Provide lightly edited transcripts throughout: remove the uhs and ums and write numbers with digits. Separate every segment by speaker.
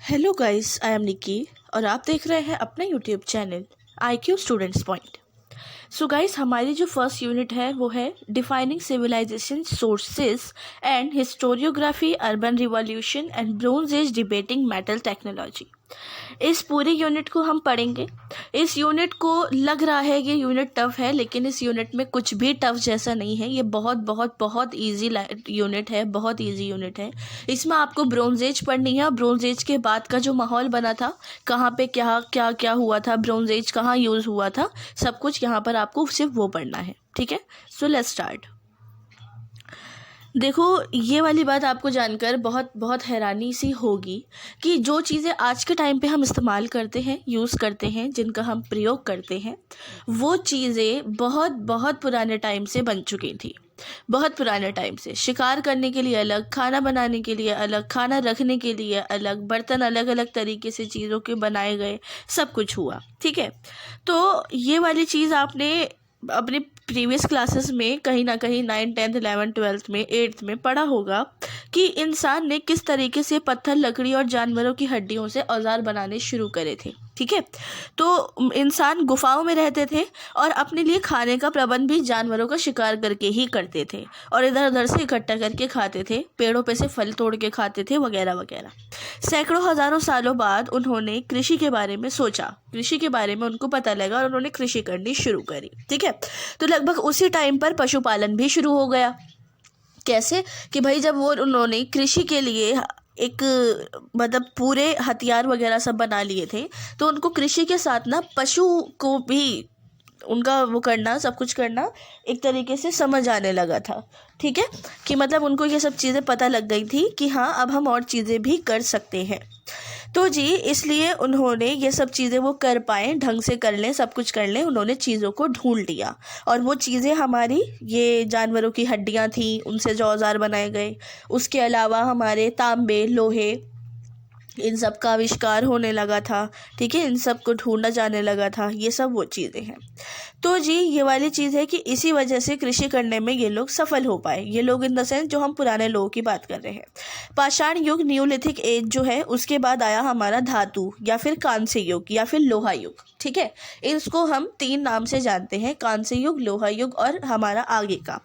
Speaker 1: Hello guys, I am Nikki और आप देख रहे हैं अपना YouTube channel IQ students point. So guys, हमारी जो फर्स्ट यूनिट है वो है defining civilization sources and historiography, urban revolution and bronze age debating metal technology. इस पूरे यूनिट को हम पढ़ेंगे। इस यूनिट को लग रहा है ये यूनिट टफ है, लेकिन इस यूनिट में कुछ भी टफ जैसा नहीं है। ये बहुत बहुत बहुत ईजी यूनिट है, बहुत ईजी यूनिट है। इसमें आपको ब्रोंज एज पढ़नी है और ब्रोंज एज के बाद का जो माहौल बना था, कहाँ पे क्या क्या क्या हुआ था, ब्रोंज एज कहाँ यूज़ हुआ था, सब कुछ यहाँ पर आपको सिर्फ वो पढ़ना है। ठीक है, सो लेट्स स्टार्ट। देखो, ये वाली बात आपको जानकर बहुत बहुत हैरानी सी होगी कि जो चीज़ें आज के टाइम पे हम इस्तेमाल करते हैं, यूज़ करते हैं, जिनका हम प्रयोग करते हैं, वो चीज़ें बहुत बहुत पुराने टाइम से बन चुकी थी। बहुत पुराने टाइम से शिकार करने के लिए अलग, खाना बनाने के लिए अलग, खाना रखने के लिए अलग, बर्तन अलग अलग तरीके से चीज़ों के बनाए गए, सब कुछ हुआ। ठीक है, तो ये वाली चीज़ आपने अपने प्रीवियस क्लासेस में कहीं ना कहीं 9, 10, 11, 12 में, 8th में पढ़ा होगा कि इंसान ने किस तरीके से पत्थर, लकड़ी और जानवरों की हड्डियों से औजार बनाने शुरू करे थे। ठीक है, तो इंसान गुफाओं में रहते थे और अपने लिए खाने का प्रबंध भी जानवरों का शिकार करके ही करते थे और इधर उधर से इकट्ठा करके खाते थे, पेड़ों पे से फल तोड़ के खाते थे, वगैरह वगैरह। सैकड़ों हजारों सालों बाद उन्होंने कृषि के बारे में सोचा, कृषि के बारे में उनको पता लगा और उन्होंने कृषि करनी शुरू करी। ठीक है, तो लगभग उसी टाइम पर पशुपालन भी शुरू हो गया। कैसे कि भाई, जब वो उन्होंने कृषि के लिए एक मतलब पूरे हथियार वगैरह सब बना लिए थे, तो उनको कृषि के साथ ना पशु को भी उनका वो करना, सब कुछ करना एक तरीके से समझ आने लगा था। ठीक है, कि मतलब उनको ये सब चीज़ें पता लग गई थी कि हाँ, अब हम और चीज़ें भी कर सकते हैं। तो जी, इसलिए उन्होंने ये सब चीज़ें वो कर पाएँ, ढंग से कर लें, सब कुछ कर लें, उन्होंने चीज़ों को ढूंढ लिया। और वो चीज़ें हमारी ये जानवरों की हड्डियाँ थी, उनसे जो औजार बनाए गए, उसके अलावा हमारे तांबे, लोहे, इन सब का आविष्कार होने लगा था। ठीक है, इन सब को ढूंढा जाने लगा था। ये सब वो चीज़ें हैं। तो जी, ये वाली चीज़ है कि इसी वजह से कृषि करने में ये लोग सफल हो पाए। ये लोग इन द सेंस जो हम पुराने लोगों की बात कर रहे हैं। पाषाण युग, न्यूलिथिक एज जो है, उसके बाद आया हमारा धातु या फिर कांस्य युग या फिर लोहा युग। ठीक है, इसको हम 3 नाम से जानते हैं, कांस्य युग, लोहा युग और हमारा आगे का।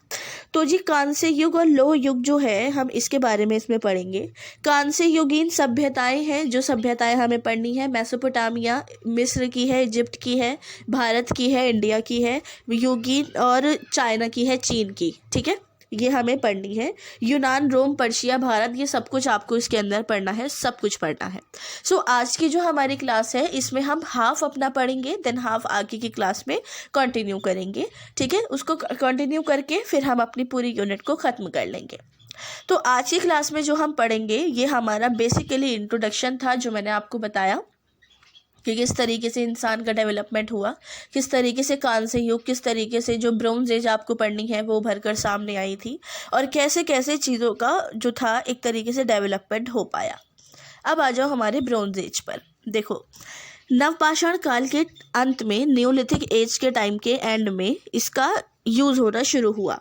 Speaker 1: तो जी, कांस्य युग और लोह युग जो है, हम इसके बारे में इसमें पढ़ेंगे। कांस्य युगीन सभ्यताएं हैं, जो सभ्यताएं हमें पढ़नी है, मेसोपोटामिया, मिस्र की है, इजिप्ट की है, भारत की है, इंडिया की है, युगीन और चाइना की है, चीन की। ठीक है, ये हमें पढ़नी है। यूनान, रोम, पर्शिया, भारत, ये सब कुछ आपको इसके अंदर पढ़ना है, सब कुछ पढ़ना है। सो आज की जो हमारी क्लास है, इसमें हम हाफ अपना पढ़ेंगे, देन हाफ आगे की क्लास में कंटिन्यू करेंगे। ठीक है, उसको कंटिन्यू करके फिर हम अपनी पूरी यूनिट को ख़त्म कर लेंगे। तो आज की क्लास में जो हम पढ़ेंगे, ये हमारा बेसिकली इंट्रोडक्शन था, जो मैंने आपको बताया कि किस तरीके से इंसान का डेवलपमेंट हुआ, किस तरीके से कांस्य युग, किस तरीके से जो ब्रोंज एज आपको पढ़नी है वो उभर कर सामने आई थी, और कैसे कैसे चीज़ों का जो था एक तरीके से डेवलपमेंट हो पाया। अब आ जाओ हमारे ब्रोंज एज पर। देखो, नवपाषाण काल के अंत में, न्यूलिथिक एज के टाइम के एंड में इसका यूज़ होना शुरू हुआ।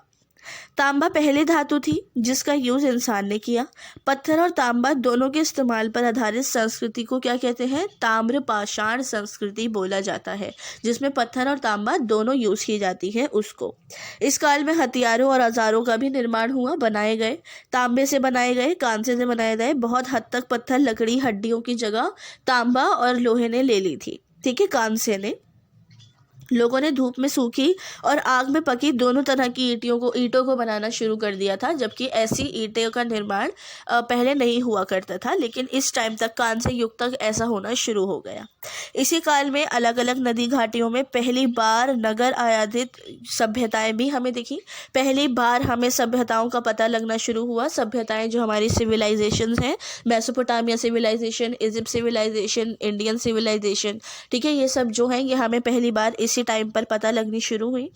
Speaker 1: तांबा पहली धातु थी जिसका यूज इंसान ने किया। पत्थर और तांबा दोनों के इस्तेमाल पर आधारित संस्कृति को क्या कहते हैं? ताम्रपाषाण संस्कृति बोला जाता है, जिसमें पत्थर और तांबा दोनों यूज की जाती है उसको। इस काल में हथियारों और औजारों का भी निर्माण हुआ, बनाए गए, तांबे से बनाए गए, कांसे से बनाए गए। बहुत हद तक पत्थर, लकड़ी, हड्डियों की जगह तांबा और लोहे ने ले ली थी। ठीक है, कांसे ने। लोगों ने धूप में सूखी और आग में पकी दोनों तरह की ईंटों को बनाना शुरू कर दिया था, जबकि ऐसी ईंटों का निर्माण पहले नहीं हुआ करता था, लेकिन इस टाइम तक, कांस्य युग तक ऐसा होना शुरू हो गया। इसी काल में अलग अलग नदी घाटियों में पहली बार नगर आधारित सभ्यताएं भी हमें दिखी। पहली बार हमें सभ्यताओं का पता लगना शुरू हुआ। सभ्यताएं जो हमारी सिविलाइजेशन हैं, Mesopotamia civilization, Egypt civilization, Indian civilization, ठीक है, ये सब जो हैं, ये हमें पहली बार इसी टाइम पर पता लगनी शुरू हुई।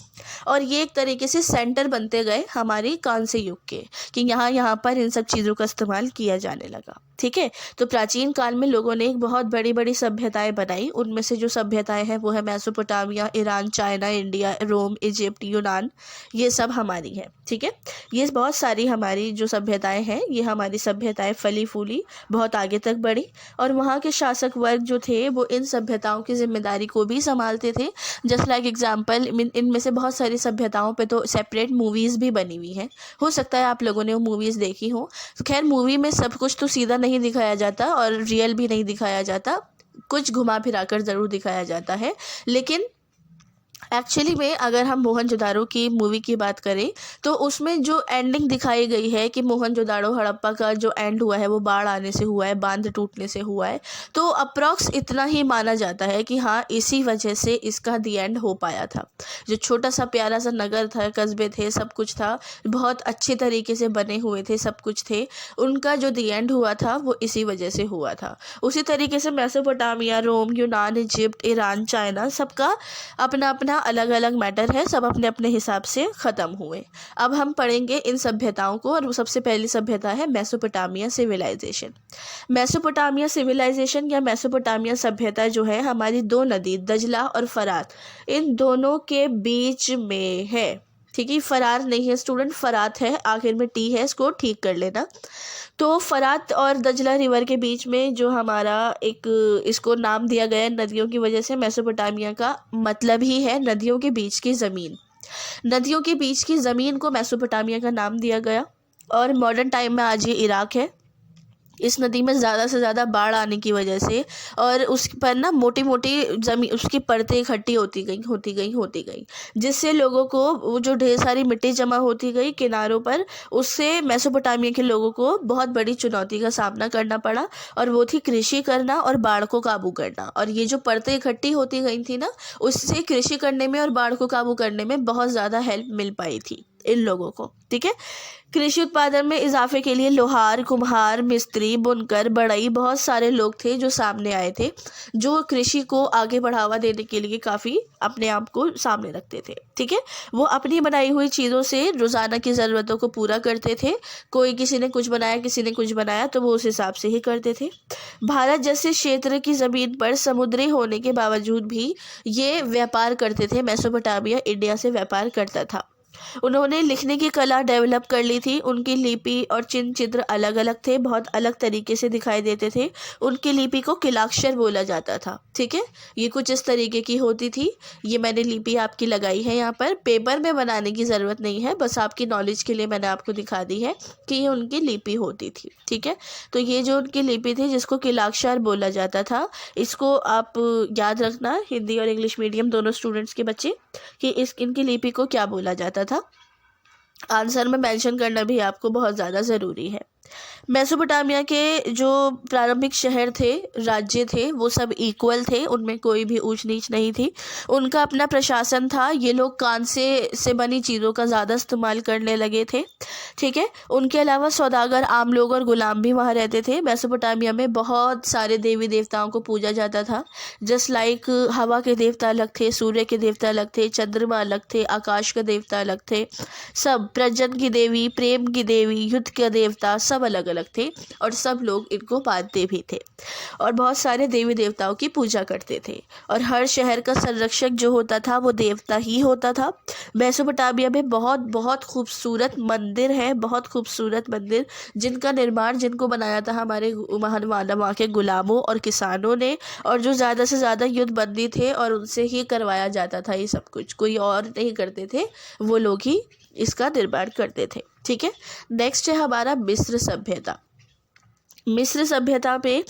Speaker 1: और ये एक तरीके से सेंटर बनते गए हमारे कांस्य युग के, कि यहाँ पर इन सब चीज़ों का इस्तेमाल किया जाने लगा। ठीक है। तो प्राचीन काल में लोगों ने एक बहुत बड़ी बड़ी सभ्यताएं बनाई। उनमें से जो सभ्यताएं हैं वो है मेसोपोटामिया, ईरान, चाइना, इंडिया, रोम, इजिप्ट, यूनान, ये सब हमारी है। ठीक है, ये बहुत सारी हमारी जो सभ्यताएं हैं, ये हमारी सभ्यताएं फली फूली, बहुत आगे तक बढ़ी। और वहाँ के शासक वर्ग जो थे वो इन सभ्यताओं की जिम्मेदारी को भी संभालते थे। जस्ट लाइक एग्जाम्पल, इनमें से बहुत सारी सभ्यताओं पे तो सेपरेट मूवीज़ भी बनी हुई हैं। हो सकता है आप लोगों ने वो मूवीज़ देखी हो। तो खैर, मूवी में सब कुछ तो सीधा नहीं दिखाया जाता और रियल भी नहीं दिखाया जाता, कुछ घुमा फिरा कर ज़रूर दिखाया जाता है। लेकिन एक्चुअली में अगर हम मोहनजोदाड़ो की मूवी की बात करें तो उसमें जो एंडिंग दिखाई गई है कि मोहनजोदाड़ो हड़प्पा का जो एंड हुआ है वो बाढ़ आने से हुआ है, बांध टूटने से हुआ है, तो अप्रॉक्स इतना ही माना जाता है कि हाँ, इसी वजह से इसका दी एंड हो पाया था। जो छोटा सा प्यारा सा नगर था, कस्बे थे, सब कुछ था, बहुत अच्छे तरीके से बने हुए थे, सब कुछ थे, उनका जो दी एंड हुआ था वो इसी वजह से हुआ था। उसी तरीके से मेसोपोटामिया, रोम, यूनान, इजिप्ट, ईरान, चाइना, सबका अपना अपना अलग अलग मैटर है, सब अपने अपने हिसाब से ख़त्म हुए। अब हम पढ़ेंगे इन सभ्यताओं को, और सबसे पहली सभ्यता है मेसोपोटामिया सिविलाइजेशन। मेसोपोटामिया सिविलाइजेशन या मेसोपोटामिया सभ्यता जो है हमारी दो नदी दजला और फरात, इन दोनों के बीच में है। ठीक है, फरार नहीं है स्टूडेंट, फरात है, आखिर में टी है, इसको ठीक कर लेना। तो फरात और दजला रिवर के बीच में जो हमारा एक, इसको नाम दिया गया नदियों की वजह से, मेसोपोटामिया का मतलब ही है नदियों के बीच की ज़मीन। नदियों के बीच की ज़मीन को मेसोपोटामिया का नाम दिया गया। और मॉडर्न टाइम में आज ये इराक है। इस नदी में ज़्यादा से ज़्यादा बाढ़ आने की वजह से और उस पर ना मोटी मोटी ज़मीन, उसकी परतें इकट्ठी होती गई, जिससे लोगों को वो जो ढेर सारी मिट्टी जमा होती गई किनारों पर, उससे मेसोपोटामिया के लोगों को बहुत बड़ी चुनौती का सामना करना पड़ा, और वो थी कृषि करना और बाढ़ को काबू करना। और ये जो परतें इकट्ठी होती गई थी ना, उससे कृषि करने में और बाढ़ को काबू करने में बहुत ज़्यादा हेल्प मिल पाई थी इन लोगों को। ठीक है, कृषि उत्पादन में इजाफे के लिए लोहार, कुम्हार, मिस्त्री, बुनकर, बढ़ई, बहुत सारे लोग थे जो सामने आए थे, जो कृषि को आगे बढ़ावा देने के लिए काफ़ी अपने आप को सामने रखते थे। ठीक है, वो अपनी बनाई हुई चीज़ों से रोज़ाना की ज़रूरतों को पूरा करते थे। कोई, किसी ने कुछ बनाया, किसी ने कुछ बनाया, तो वो उस हिसाब से ही करते थे। भारत जैसे क्षेत्र की ज़मीन पर समुद्री होने के बावजूद भी ये व्यापार करते थे। मेसोपोटामिया इंडिया से व्यापार करता था। उन्होंने लिखने की कला डेवलप कर ली थी। उनकी लिपि और चिन्ह चित्र अलग अलग थे, बहुत अलग तरीके से दिखाई देते थे। उनकी लिपि को किलाक्षर बोला जाता था। ठीक है, ये कुछ इस तरीके की होती थी। ये मैंने लिपि आपकी लगाई है यहाँ पर, पेपर में बनाने की ज़रूरत नहीं है, बस आपकी नॉलेज के लिए मैंने आपको दिखा दी है कि ये उनकी लिपि होती थी। ठीक है, तो ये जो उनकी लिपि थी जिसको किलाक्षर बोला जाता था, इसको आप याद रखना, हिंदी और इंग्लिश मीडियम दोनों स्टूडेंट्स के बच्चे, कि इनकी लिपि को क्या बोला जाता था। आंसर में मेंशन करना भी आपको बहुत ज़्यादा ज़रूरी है। मेसोपोटामिया के जो प्रारंभिक शहर थे, राज्य थे, वो सब इक्वल थे, उनमें कोई भी ऊंच नीच नहीं थी। उनका अपना प्रशासन था। ये लोग कांसे से बनी चीज़ों का ज़्यादा इस्तेमाल करने लगे थे। ठीक है, उनके अलावा सौदागर, आम लोग और गुलाम भी वहाँ रहते थे। मेसोपोटामिया में बहुत सारे देवी देवताओं को पूजा जाता था। जस्ट लाइक हवा के देवता अलग थे, सूर्य के देवता अलग थे, चंद्रमा अलग थे, आकाश के देवता अलग थे, सब, प्रजन की देवी, प्रेम की देवी, युद्ध के देवता, सब अलग अलग थे, और सब लोग इनको मानते भी थे और बहुत सारे देवी देवताओं की पूजा करते थे। और हर शहर का संरक्षक जो होता था वो देवता ही होता था। मेसोपोटामिया में बहुत बहुत खूबसूरत मंदिर है, बहुत खूबसूरत मंदिर, जिनका निर्माण, जिनको बनाया था हमारे वहाँ के गुलामों और किसानों ने, और जो ज़्यादा से ज़्यादा युद्धबंदी थे और उनसे ही करवाया जाता था ये सब कुछ, कोई और नहीं करते थे, वो लोग ही इसका निर्माण करते थे। ठीक है, नेक्स्ट है हमारा मिस्र सभ्यता। मिस्र सभ्यता पे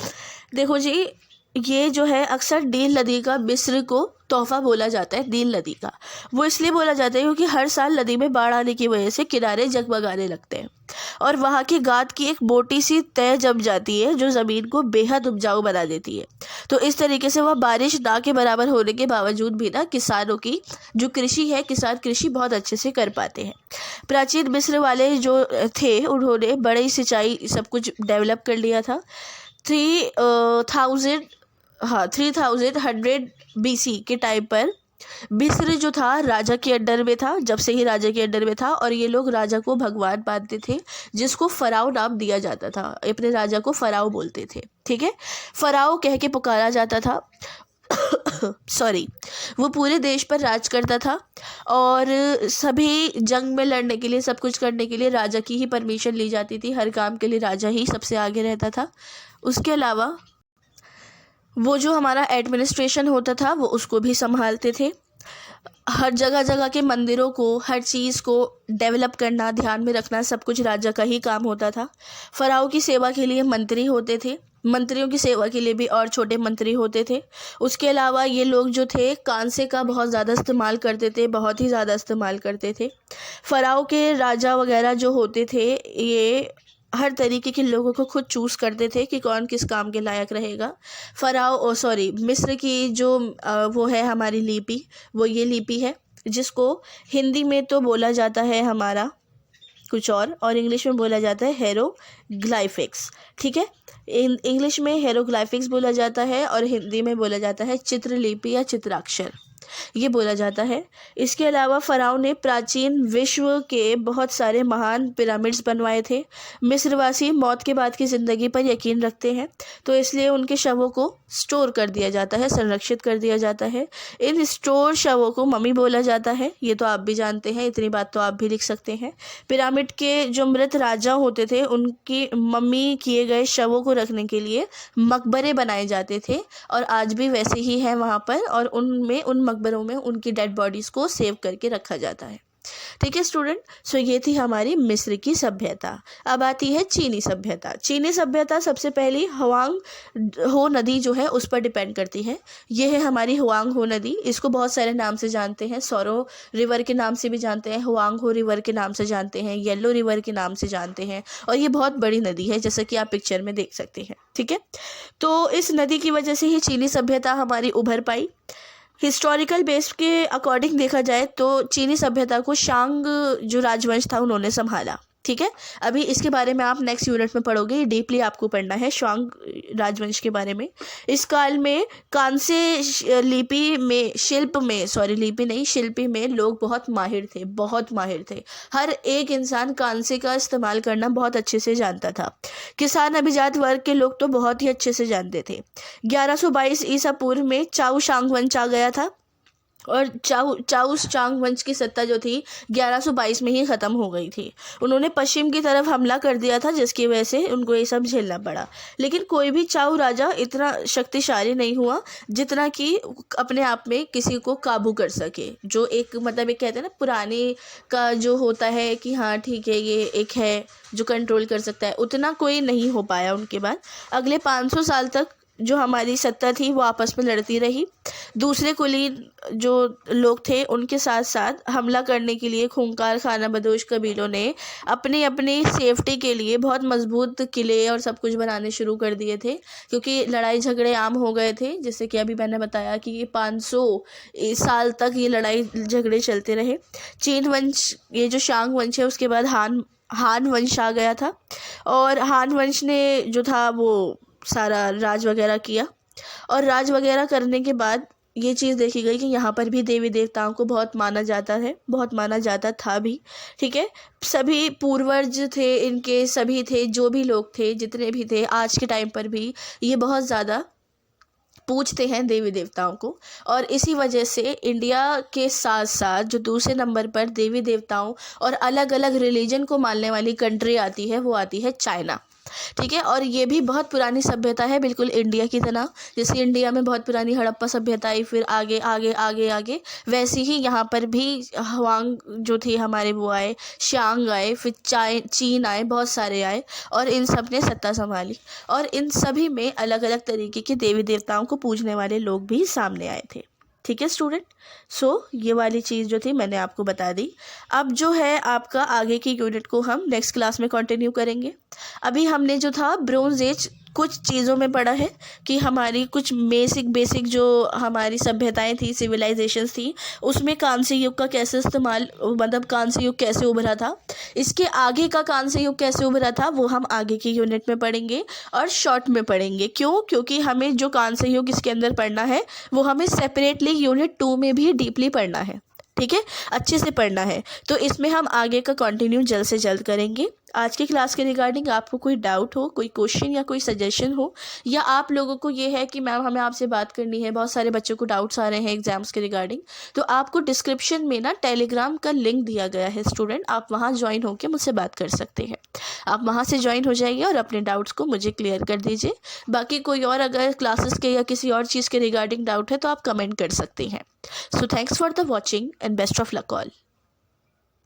Speaker 1: देखो जी, ये जो है अक्सर नील नदी का मिस्र को तोहफा बोला जाता है। नील नदी का वो इसलिए बोला जाता है क्योंकि हर साल नदी में बाढ़ आने की वजह से किनारे जगमगाने लगते हैं और वहाँ की गाद की एक मोटी सी तह जम जाती है जो ज़मीन को बेहद उपजाऊ बना देती है। तो इस तरीके से वह बारिश ना के बराबर होने के बावजूद भी ना किसानों की जो कृषि है, किसान कृषि बहुत अच्छे से कर पाते हैं। प्राचीन मिस्र वाले जो थे उन्होंने बड़ी सिंचाई सब कुछ डेवलप कर लिया था। 3100 BC के टाइम पर मिस्र जो था राजा के अंडर में था, जब से ही राजा के अंडर में था, और ये लोग राजा को भगवान मानते थे, जिसको फराओ नाम दिया जाता था। अपने राजा को फराओ बोलते थे, ठीक है, फराओ कह के पुकारा जाता था। सॉरी, वो पूरे देश पर राज करता था और सभी जंग में लड़ने के लिए, सब कुछ करने के लिए राजा की ही परमिशन ली जाती थी। हर काम के लिए राजा ही सबसे आगे रहता था। उसके अलावा वो जो हमारा एडमिनिस्ट्रेशन होता था वो उसको भी संभालते थे। हर जगह जगह के मंदिरों को, हर चीज़ को डेवलप करना, ध्यान में रखना, सब कुछ राजा का ही काम होता था। फराओ की सेवा के लिए मंत्री होते थे, मंत्रियों की सेवा के लिए भी और छोटे मंत्री होते थे। उसके अलावा ये लोग जो थे कांसे का बहुत ज़्यादा इस्तेमाल करते थे, बहुत ही ज़्यादा इस्तेमाल करते थे। फराओ के राजा वगैरह जो होते थे ये हर तरीके के लोगों को खुद चूज़ करते थे कि कौन किस काम के लायक रहेगा। मिस्र की जो वो है हमारी लिपि, वो ये लिपि है, जिसको हिंदी में तो बोला जाता है हमारा कुछ और इंग्लिश में बोला जाता है हेरोग्लाइफिक्स, ठीक है। इंग्लिश में हेरोग्लाइफिक्स बोला जाता है और हिंदी में बोला जाता है चित्रलिपि या चित्राक्षर, ये बोला जाता है। इसके अलावा फ़राओं ने प्राचीन विश्व के बहुत सारे महान पिरामिड्स बनवाए थे। मिस्रवासी मौत के बाद की ज़िंदगी पर यकीन रखते हैं, तो इसलिए उनके शवों को स्टोर कर दिया जाता है, संरक्षित कर दिया जाता है। इन स्टोर शवों को मम्मी बोला जाता है, ये तो आप भी जानते हैं, इतनी बात तो आप भी लिख सकते हैं। पिरामिड के जो मृत राजा होते थे उनकी मम्मी किए गए शवों को रखने के लिए मकबरे बनाए जाते थे, और आज भी वैसे ही है वहाँ पर, और उन मकबरों में उनकी डेड बॉडीज़ को सेव करके रखा जाता है, ठीक है स्टूडेंट। सो ये थी हमारी मिस्र की सभ्यता। अब आती है चीनी सभ्यता। चीनी सभ्यता सबसे पहली हुआंग हो नदी जो है उस पर डिपेंड करती है। ये है हमारी हुआंग हो नदी, इसको बहुत सारे नाम से जानते हैं। सौरो रिवर के नाम से भी जानते हैं, हुआंग हो रिवर के नाम से जानते हैं, येलो रिवर के नाम से जानते हैं, और ये बहुत बड़ी नदी है जैसा कि आप पिक्चर में देख सकते हैं, ठीक है। तो इस नदी की वजह से ही चीनी सभ्यता हमारी उभर पाई। हिस्टोरिकल बेस के अकॉर्डिंग देखा जाए तो चीनी सभ्यता को शांग जो राजवंश था उन्होंने संभाला, ठीक है। अभी इसके बारे में आप नेक्स्ट यूनिट में पढ़ोगे, डीपली आपको पढ़ना है शांग राजवंश के बारे में। इस काल में कांस्य लिपि में शिल्पी में लोग बहुत माहिर थे। हर एक इंसान कांसे का इस्तेमाल करना बहुत अच्छे से जानता था। किसान अभिजात वर्ग के लोग तो बहुत ही अच्छे से जानते थे। 1122 ईसा पूर्व में चाउ शांग वंश आ गया था, और चाउ शांग वंश की सत्ता जो थी 1122 में ही ख़त्म हो गई थी। उन्होंने पश्चिम की तरफ हमला कर दिया था, जिसकी वजह से उनको ये सब झेलना पड़ा। लेकिन कोई भी चाउ राजा इतना शक्तिशाली नहीं हुआ जितना कि अपने आप में किसी को काबू कर सके। जो एक मतलब एक कहते हैं ना पुराने का जो होता है कि हाँ ठीक है ये एक है जो कंट्रोल कर सकता है, उतना कोई नहीं हो पाया उनके बाद। अगले 500 साल तक जो हमारी सत्ता थी वो आपस में लड़ती रही। दूसरे कुलीन जो लोग थे उनके साथ साथ हमला करने के लिए खूंखार खाना बदोश कबीलों ने अपनी अपनी सेफ्टी के लिए बहुत मजबूत किले और सब कुछ बनाने शुरू कर दिए थे, क्योंकि लड़ाई झगड़े आम हो गए थे। जैसे कि अभी मैंने बताया कि ये 500 साल तक ये लड़ाई झगड़े चलते रहे। चीन वंश, ये जो शांग वंश है, उसके बाद हान वंश आ गया था, और हान वंश ने जो था वो सारा राज वगैरह किया। और राज वगैरह करने के बाद ये चीज़ देखी गई कि यहाँ पर भी देवी देवताओं को बहुत माना जाता था भी, ठीक है। सभी पूर्वज थे इनके, सभी थे, जो भी लोग थे, जितने भी थे, आज के टाइम पर भी ये बहुत ज़्यादा पूजते हैं देवी देवताओं को। और इसी वजह से इंडिया के साथ साथ जो दूसरे नंबर पर देवी देवताओं और अलग अलग रिलीजन को मानने वाली कंट्री आती है वो आती है चाइना, ठीक है। और ये भी बहुत पुरानी सभ्यता है, बिल्कुल इंडिया की तरह। जैसे इंडिया में बहुत पुरानी हड़प्पा सभ्यता आई, फिर आगे आगे आगे आगे, वैसे ही यहाँ पर भी हुआंग जो थे हमारे वो आए, शांग आए, फिर चीन आए, बहुत सारे आए, और इन सब ने सत्ता संभाली। और इन सभी में अलग अलग तरीके के देवी देवताओं को पूजने वाले लोग भी सामने आए थे, ठीक है स्टूडेंट। सो ये वाली चीज़ जो थी मैंने आपको बता दी। अब जो है आपका आगे की यूनिट को हम नेक्स्ट क्लास में कंटिन्यू करेंगे। अभी हमने जो था ब्रोंज एज कुछ चीज़ों में पढ़ा है कि हमारी कुछ बेसिक जो हमारी सभ्यताएं थी, सिविलाइजेशंस थी, उसमें कांस्य युग का कैसे इस्तेमाल, मतलब कांस्य युग कैसे उभरा था। इसके आगे का कांस्य युग कैसे उभरा था वो हम आगे की यूनिट में पढ़ेंगे और शॉर्ट में पढ़ेंगे। क्यों? क्योंकि हमें जो कांस्य युग इसके अंदर पढ़ना है वो हमें सेपरेटली यूनिट 2 में भी डीपली पढ़ना है। ठीक है, अच्छे से पढ़ना है। तो इसमें हम आगे का कंटिन्यू जल्द से जल्द करेंगे। आज की क्लास के रिगार्डिंग आपको कोई डाउट हो, कोई क्वेश्चन या कोई सजेशन हो, या आप लोगों को ये है कि मैम हमें आपसे बात करनी है, बहुत सारे बच्चों को डाउट्स आ रहे हैं एग्जाम्स के रिगार्डिंग, तो आपको डिस्क्रिप्शन में ना टेलीग्राम का लिंक दिया गया है स्टूडेंट, आप वहाँ ज्वाइन होकर मुझसे बात कर सकते हैं। आप वहाँ से ज्वाइन हो जाइए और अपने डाउट्स को मुझे क्लियर कर दीजिए। बाकी कोई और अगर क्लासेस के या किसी और चीज़ के रिगार्डिंग डाउट है तो आप कमेंट कर सकते हैं। So thanks for the watching and best of luck all.